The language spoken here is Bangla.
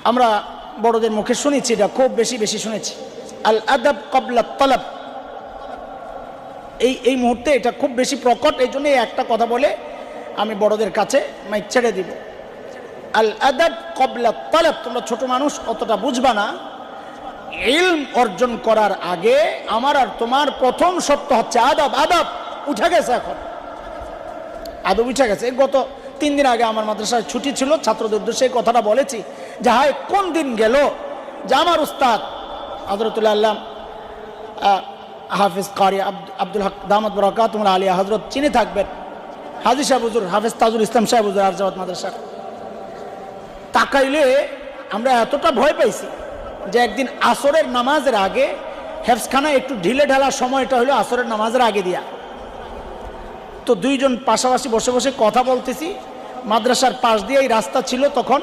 আমরা বড়দের মুখে শুনেছি, এটা খুব বেশি শুনেছি, আল আদাব ক্বাবলা তালাব। এই মুহূর্তে এটা খুব বেশি প্রকট, এই জন্য একটা কথা বলে আমি বড়দের কাছে মাইক ছেড়ে দিব। আল আদাব ক্বাবলা তালাব, তোমরা ছোট মানুষ অতটা বুঝবা না। ইলম অর্জন করার আগে আমার আর তোমার প্রথম শর্ত হচ্ছে আদব। আদব উঠে গেছে, এখন আদব উঠে গেছে। গত 3 দিন আগে আমার মাদ্রাসায় ছুটি ছিল, ছাত্রদের উদ্দেশ্যে এই কথাটা বলেছি যে হায় কোন দিন গেল যে আমার উস্তাদ হযরতুল্লাহ আল্লাহ হাফিজ কারি আব্দুল হক দামাত বরকাতুহুল আলিয়া হযরত চিনে থাকবেন, হাজী সাহেব হুজুর হাফিজ তাজুল ইসলাম সাহেব হুজুর আরজাওয়াত মাদ্রাসা। তাকাইলে আমরা এতটা ভয় পাইছি যে একদিন আসরের নামাজের আগে হেফজখানা একটু ঢিলে ঢালার সময়টা হলো আসরের নামাজের আগে দিয়া। তো দুইজন পাশাপাশি বসে বসে কথা বলতেছি, মাদ্রাসার পাশ দিয়েই রাস্তা ছিল তখন।